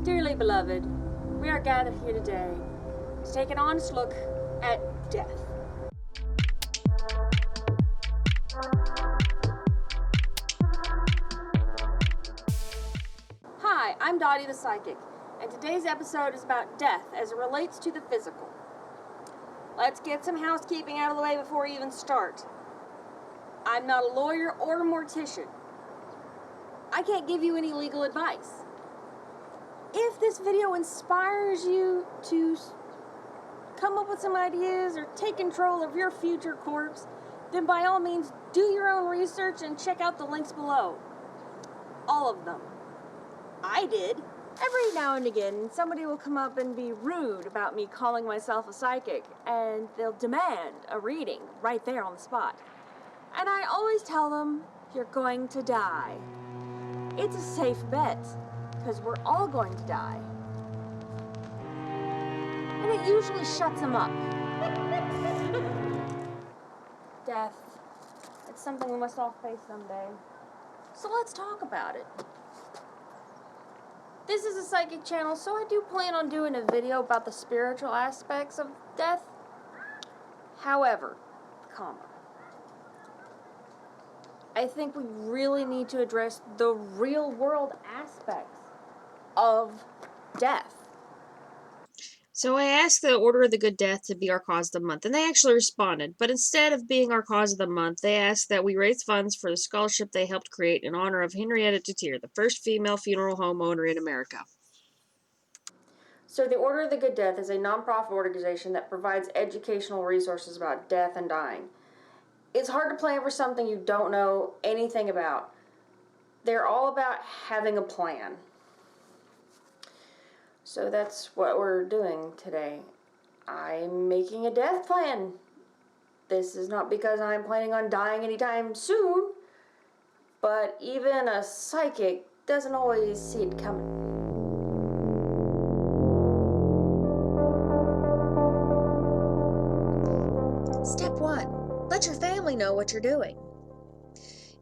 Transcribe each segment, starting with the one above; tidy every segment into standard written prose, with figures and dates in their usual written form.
Dearly beloved, we are gathered here today to take an honest look at death. Hi, I'm Dottie the Psychic, and today's episode is about death as it relates to the physical. Let's get some housekeeping out of the way before we even start. I'm not a lawyer or a mortician. I can't give you any legal advice. If this video inspires you to come up with some ideas or take control of your future corpse, then by all means do your own research and check out the links below. All of them. I did. Every now and again, somebody will come up and be rude about me calling myself a psychic, and they'll demand a reading right there on the spot. And I always tell them, you're going to die. It's a safe bet, because we're all going to die. And it usually shuts them up. Death. It's something we must all face someday. So let's talk about it. This is a psychic channel, so I do plan on doing a video about the spiritual aspects of death. However, I think we really need to address the real world aspects of death. So I asked the Order of the Good Death to be our cause of the month, and they actually responded. But instead of being our cause of the month, they asked that we raise funds for the scholarship they helped create in honor of Henrietta Tutier, the first female funeral home owner in America. So the Order of the Good Death is a nonprofit organization that provides educational resources about death and dying. It's hard to plan for something you don't know anything about. They're all about having a plan. So that's what we're doing today. I'm making a death plan. This is not because I'm planning on dying anytime soon, but even a psychic doesn't always see it coming. Step 1. Let your family know what you're doing.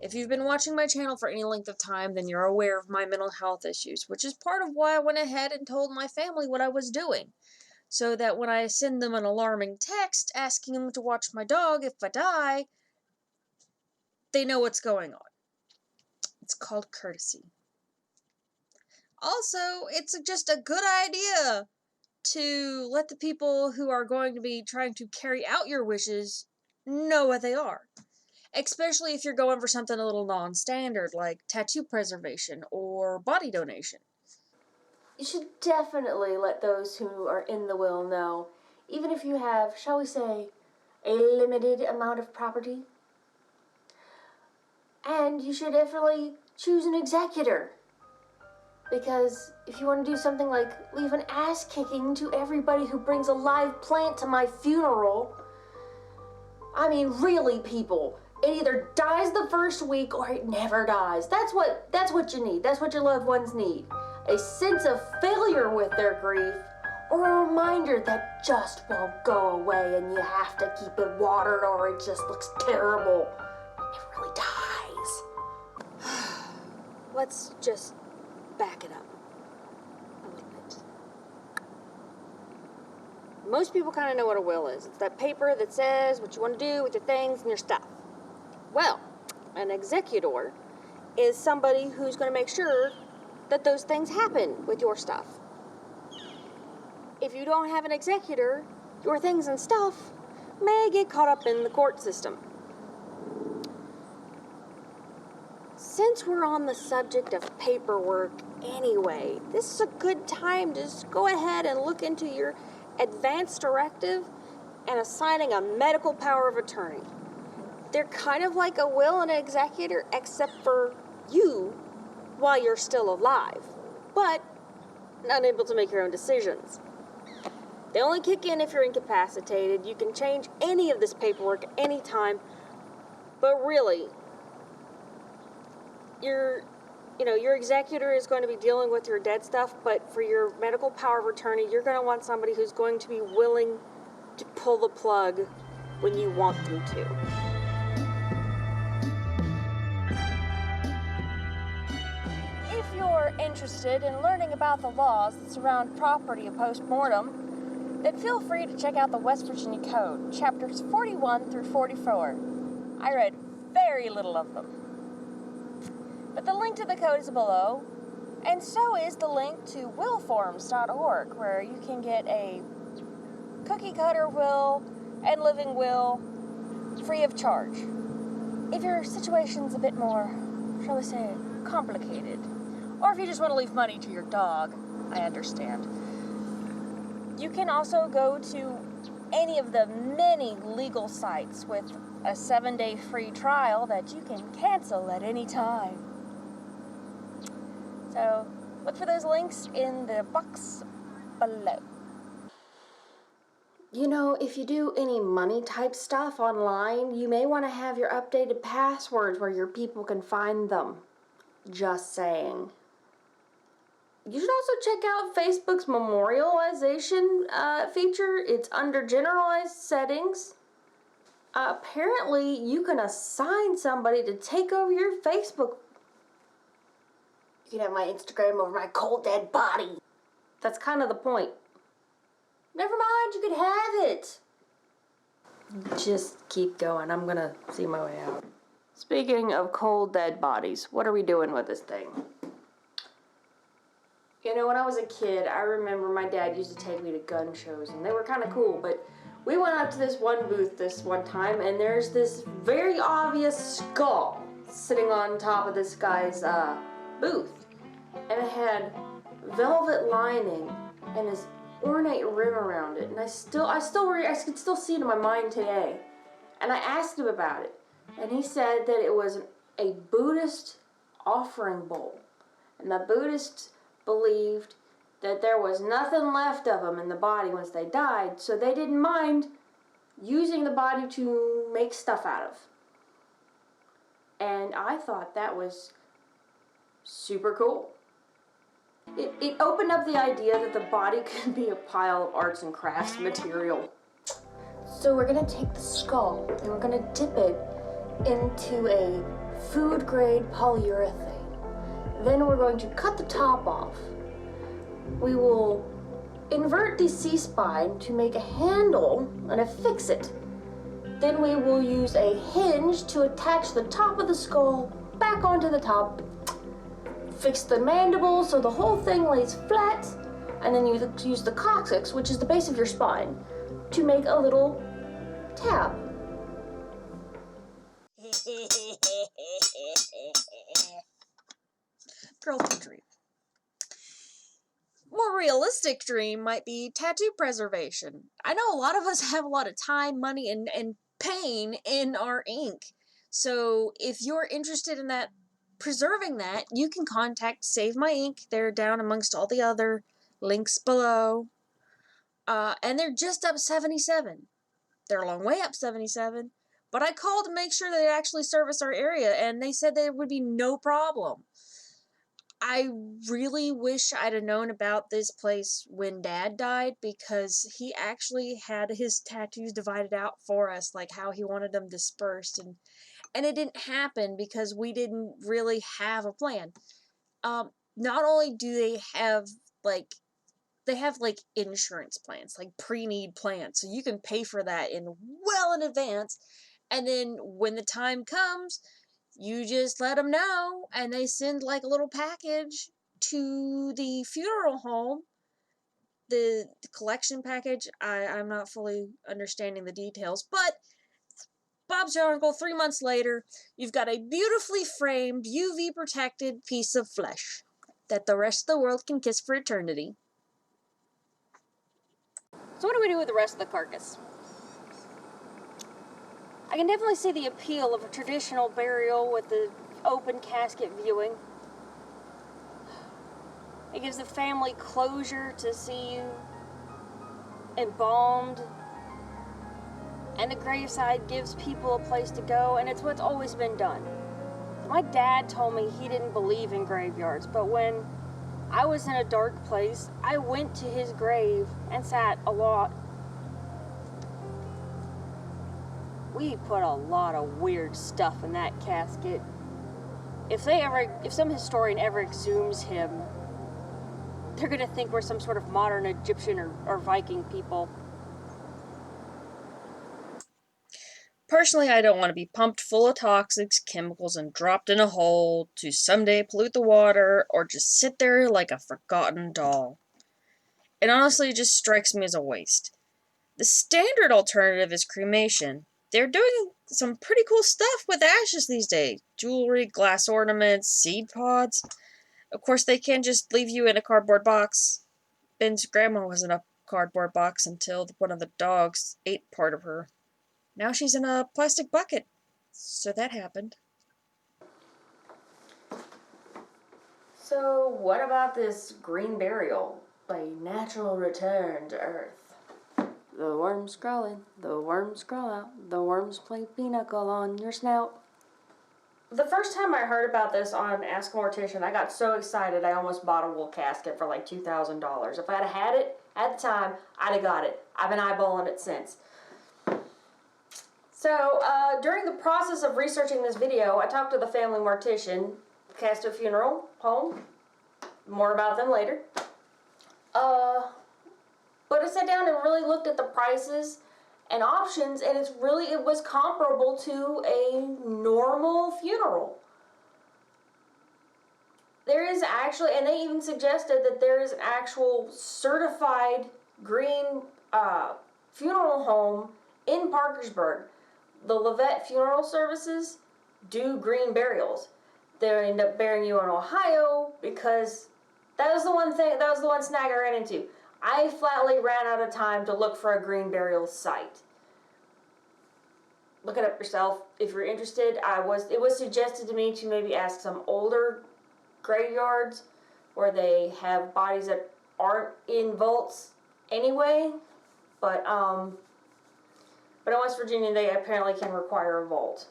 If you've been watching my channel for any length of time, then you're aware of my mental health issues, which is part of why I went ahead and told my family what I was doing, so that when I send them an alarming text asking them to watch my dog if I die, they know what's going on. It's called courtesy. Also, it's just a good idea to let the people who are going to be trying to carry out your wishes know what they are. Especially if you're going for something a little non-standard, like tattoo preservation or body donation. You should definitely let those who are in the will know, even if you have, shall we say, a limited amount of property. And you should definitely choose an executor. Because if you want to do something like leave an ass kicking to everybody who brings a live plant to my funeral, I mean, really, people, it either dies the first week or it never dies. That's what you need. That's what your loved ones need. A sense of failure with their grief, or a reminder that just won't go away and you have to keep it watered or it just looks terrible. It never really dies. Let's just back it up a little bit. Most people kind of know what a will is. It's that paper that says what you want to do with your things and your stuff. Well, an executor is somebody who's going to make sure that those things happen with your stuff. If you don't have an executor, your things and stuff may get caught up in the court system. Since we're on the subject of paperwork anyway, this is a good time to just go ahead and look into your advance directive and assigning a medical power of attorney. They're kind of like a will and an executor, except for you while you're still alive, but unable to make your own decisions. They only kick in if you're incapacitated. You can change any of this paperwork anytime, but really, your executor is going to be dealing with your dead stuff, but for your medical power of attorney, you're going to want somebody who's going to be willing to pull the plug when you want them to. If you're interested in learning about the laws that surround property post-mortem, then feel free to check out the West Virginia Code, chapters 41 through 44. I read very little of them. But the link to the code is below, and so is the link to willforms.org, where you can get a cookie-cutter will and living will free of charge. If your situation's a bit more, shall we say, complicated, or if you just want to leave money to your dog, I understand. You can also go to any of the many legal sites with a 7-day free trial that you can cancel at any time. So, look for those links in the box below. You know, if you do any money type stuff online, you may want to have your updated passwords where your people can find them. Just saying. You should also check out Facebook's memorialization feature. It's under generalized settings. Apparently, you can assign somebody to take over your Facebook. You can have my Instagram over my cold dead body. That's kind of the point. Never mind, you can have it. Just keep going. I'm gonna see my way out. Speaking of cold dead bodies, what are we doing with this thing? You know, when I was a kid, I remember my dad used to take me to gun shows, and they were kind of cool, but we went up to this one booth this one time, and there's this very obvious skull sitting on top of this guy's booth. And it had velvet lining and this ornate rim around it, and I could still see it in my mind today. And I asked him about it, and he said that it was a Buddhist offering bowl, and the Buddhists believed that there was nothing left of them in the body once they died, so they didn't mind using the body to make stuff out of. And I thought that was super cool. It opened up the idea that the body could be a pile of arts and crafts material. So we're gonna take the skull and we're gonna dip it into a food-grade polyurethane. Then we're going to cut the top off. We will invert the C-spine to make a handle and affix it. Then we will use a hinge to attach the top of the skull back onto the top. Fix the mandible so the whole thing lays flat, and then you use the coccyx, which is the base of your spine, to make a little tab. Girl's dream. More realistic dream might be tattoo preservation. I know a lot of us have a lot of time, money, and pain in our ink. So if you're interested in that, preserving that, you can contact Save My Ink. They're down amongst all the other links below. And they're just up 77. They're a long way up 77. But I called to make sure they actually service our area, and they said there would be no problem. I really wish I'd have known about this place when Dad died, because he actually had his tattoos divided out for us, like how he wanted them dispersed, and it didn't happen because we didn't really have a plan. Not only do they have insurance plans, like pre-need plans, so you can pay for that well in advance, and then when the time comes, you just let them know, and they send like a little package to the funeral home, the collection package. I'm not fully understanding the details, but Bob's your uncle. 3 months later, you've got a beautifully framed, UV protected piece of flesh that the rest of the world can kiss for eternity. So what do we do with the rest of the carcass? I can definitely see the appeal of a traditional burial with the open casket viewing. It gives the family closure to see you embalmed, and the graveside gives people a place to go, and it's what's always been done. My dad told me he didn't believe in graveyards, but when I was in a dark place, I went to his grave and sat a lot. We put a lot of weird stuff in that casket. If some historian ever exhumes him, They're gonna think we're some sort of modern Egyptian or Viking people. Personally, I don't want to be pumped full of toxic chemicals and dropped in a hole to someday pollute the water or just sit there like a forgotten doll. It honestly just strikes me as a waste. The standard alternative is cremation. They're doing some pretty cool stuff with ashes these days. Jewelry, glass ornaments, seed pods. Of course, they can't just leave you in a cardboard box. Ben's grandma was in a cardboard box until one of the dogs ate part of her. Now she's in a plastic bucket. So that happened. So, what about this green burial? A natural return to Earth. The worms crawling, the worms crawl out, the worms play pinochle on your snout. The first time I heard about this on Ask a Mortician, I got so excited I almost bought a wool casket for like $2,000. If I'd have had it at the time, I'd have got it. I've been eyeballing it since. So, during the process of researching this video, I talked to the family mortician, Casta Funeral Home. More about them later. But I sat down and really looked at the prices and options, and it was comparable to a normal funeral. There is actually, and they even suggested that there is an actual certified green funeral home in Parkersburg. The Levette Funeral Services do green burials. They end up burying you in Ohio because that was the one snag I ran into. I flatly ran out of time to look for a green burial site. Look it up yourself if you're interested. It was suggested to me to maybe ask some older graveyards where they have bodies that aren't in vaults anyway, but in West Virginia they apparently can require a vault.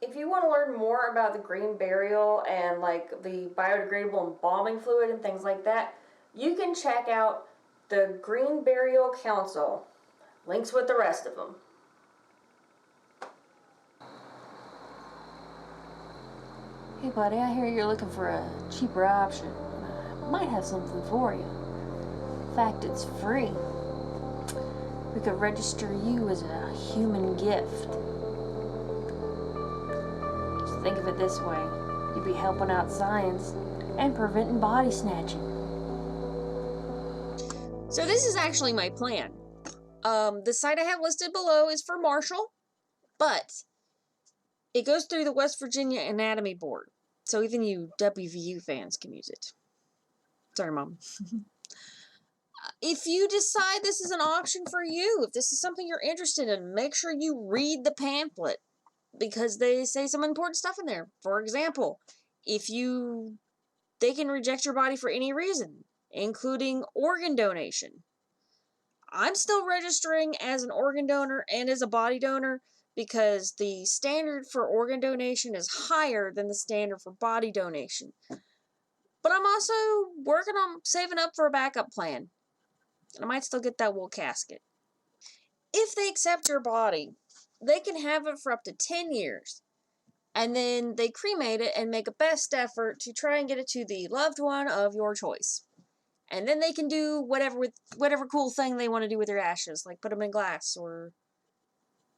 If you want to learn more about the green burial and like the biodegradable embalming fluid and things like that, you can check out the Green Burial Council. Links with the rest of them. Hey buddy, I hear you're looking for a cheaper option. I might have something for you. In fact, it's free. We could register you as a human gift. Just think of it this way. You'd be helping out science and preventing body snatching. So this is actually my plan. The site I have listed below is for Marshall, but it goes through the West Virginia Anatomy Board. So even you WVU fans can use it. Sorry, Mom. If you decide this is an option for you, if this is something you're interested in, make sure you read the pamphlet because they say some important stuff in there. For example, they can reject your body for any reason, including organ donation. I'm still registering as an organ donor and as a body donor because the standard for organ donation is higher than the standard for body donation. But I'm also working on saving up for a backup plan. And I might still get that wool casket. If they accept your body, they can have it for up to 10 years. And then they cremate it and make a best effort to try and get it to the loved one of your choice. And then they can do whatever cool thing they want to do with their ashes, like put them in glass or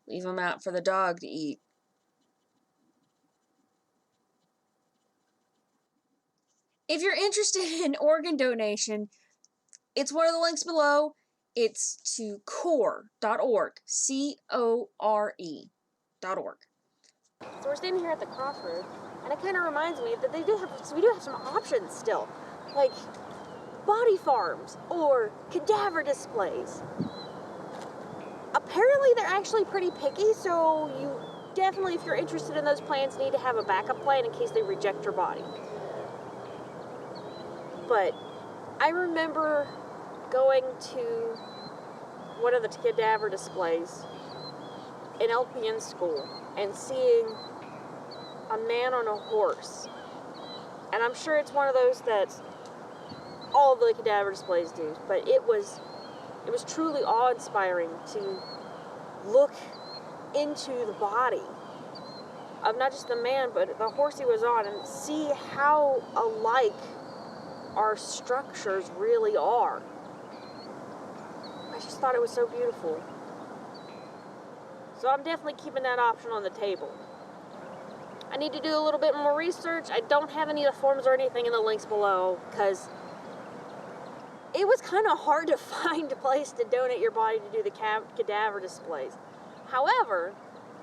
leave them out for the dog to eat. If you're interested in organ donation, it's one of the links below. It's to core.org, CORE.org. So we're standing here at the crossroads, and it kind of reminds me that we do have some options still, like body farms or cadaver displays. Apparently they're actually pretty picky, so you definitely, if you're interested in those plans, need to have a backup plan in case they reject your body. But I remember going to one of the cadaver displays in LPN school and seeing a man on a horse. And I'm sure it's one of those that all the cadaver displays do, but it was truly awe-inspiring to look into the body of not just the man, but the horse he was on, and see how alike our structures really are. I just thought it was so beautiful. So I'm definitely keeping that option on the table. I need to do a little bit more research. I don't have any of the forms or anything in the links below because it was kind of hard to find a place to donate your body to do the cadaver displays. However,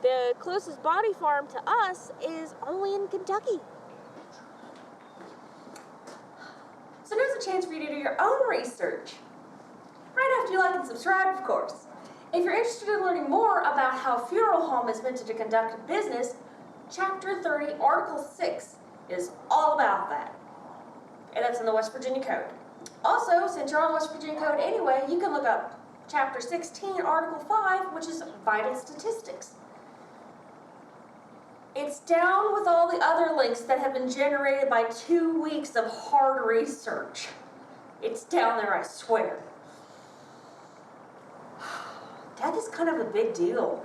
the closest body farm to us is only in Kentucky. So there's a chance for you to do your own research. Right after you like and subscribe, of course. If you're interested in learning more about how a funeral home is meant to conduct business, Chapter 30, Article 6 is all about that. And that's in the West Virginia Code. Also, since you're on West Virginia Code anyway, you can look up Chapter 16, Article 5, which is vital statistics. It's down with all the other links that have been generated by 2 weeks of hard research. It's down there, I swear. Death is kind of a big deal.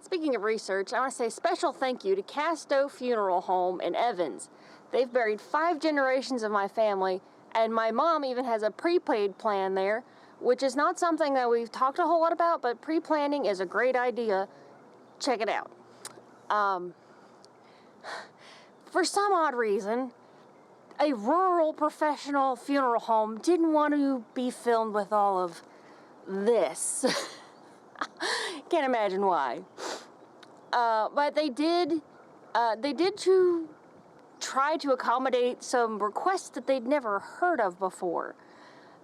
Speaking of research, I want to say a special thank you to Casto Funeral Home in Evans. They've buried 5 generations of my family, and my mom even has a prepaid plan there, which is not something that we've talked a whole lot about, but pre-planning is a great idea. Check it out. For some odd reason, a rural professional funeral home didn't want to be filmed with all of this. Can't imagine why. But they did to try to accommodate some requests that they'd never heard of before.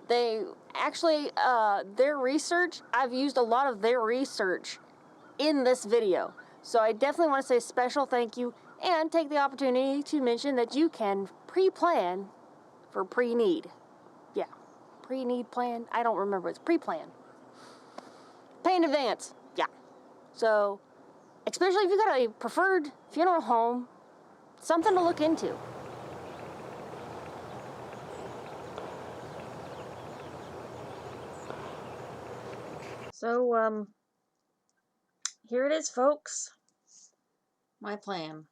They actually, their research, I've used a lot of their research in this video. So I definitely want to say a special thank you and take the opportunity to mention that you can pre-plan for pre-need. Yeah, pre-need plan. I don't remember. It's pre-plan. Pay in advance. Yeah. So, especially if you got a preferred funeral home, something to look into. So, here it is, folks. My plan.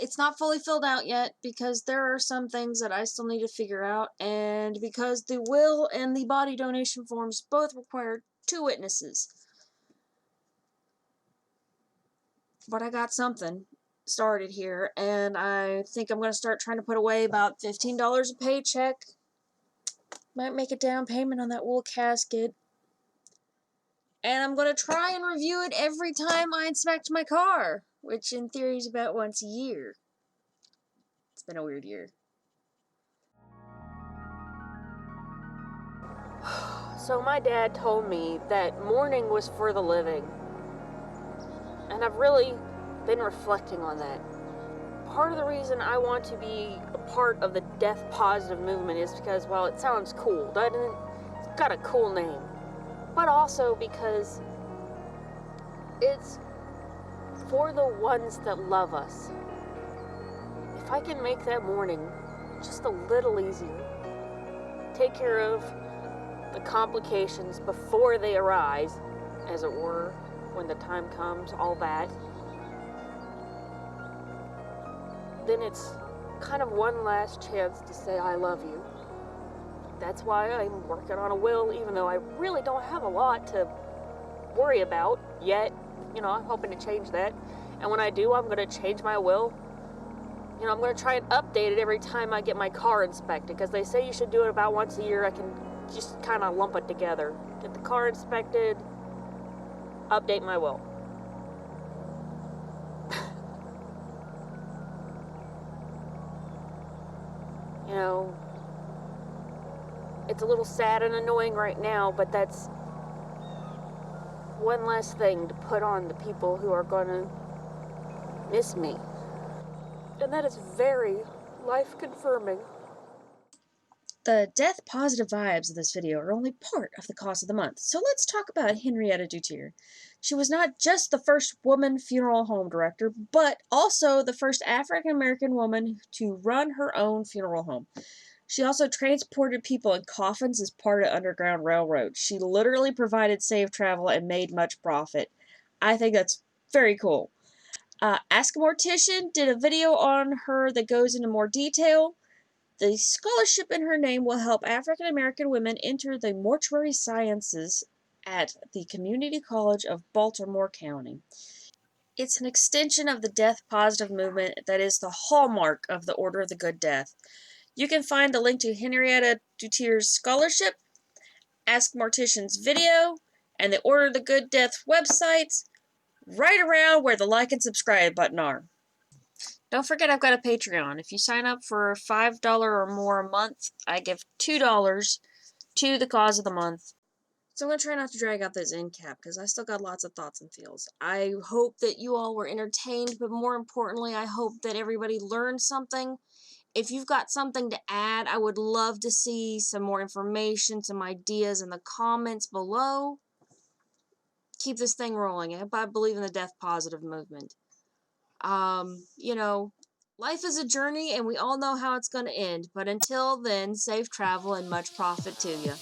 It's not fully filled out yet because there are some things that I still need to figure out, and because the will and the body donation forms both require 2 witnesses. But I got something started here, and I think I'm going to start trying to put away about $15 a paycheck. Might make a down payment on that wool casket. And I'm going to try and review it every time I inspect my car, which in theory is about once a year. It's been a weird year. So my dad told me that mourning was for the living. And I've really been reflecting on that. Part of the reason I want to be a part of the death positive movement is because, well, it sounds cool, doesn't it? It's got a cool name. But also because it's for the ones that love us. If I can make that mourning just a little easier, take care of the complications before they arise, as it were, when the time comes, all that, then it's kind of one last chance to say I love you. That's why I'm working on a will, even though I really don't have a lot to worry about yet. I'm hoping to change that. And when I do, I'm going to change my will. I'm going to try and update it every time I get my car inspected, because they say you should do it about once a year. I can just kind of lump it together. Get the car inspected, update my will. It's a little sad and annoying right now, but that's one less thing to put on the people who are going to miss me. And that is very life-confirming. The death-positive vibes of this video are only part of the cause of the month, so let's talk about Henrietta Duttier. She was not just the first woman funeral home director, but also the first African-American woman to run her own funeral home. She also transported people in coffins as part of Underground Railroad. She literally provided safe travel and made much profit. I think that's very cool. Ask a Mortician did a video on her that goes into more detail. The scholarship in her name will help African American women enter the mortuary sciences at the Community College of Baltimore County. It's an extension of the death positive movement that is the hallmark of the Order of the Good Death. You can find the link to Henrietta Dutier's scholarship, Ask Mortician's video, and the Order of the Good Death websites right around where the like and subscribe button are. Don't forget I've got a Patreon. If you sign up for $5 or more a month, I give $2 to the cause of the month. So I'm going to try not to drag out this end cap because I still got lots of thoughts and feels. I hope that you all were entertained, but more importantly, I hope that everybody learned something. If you've got something to add, I would love to see some more information, some ideas in the comments below. Keep this thing rolling. I believe in the death positive movement. Life is a journey and we all know how it's going to end. But until then, safe travel and much profit to you.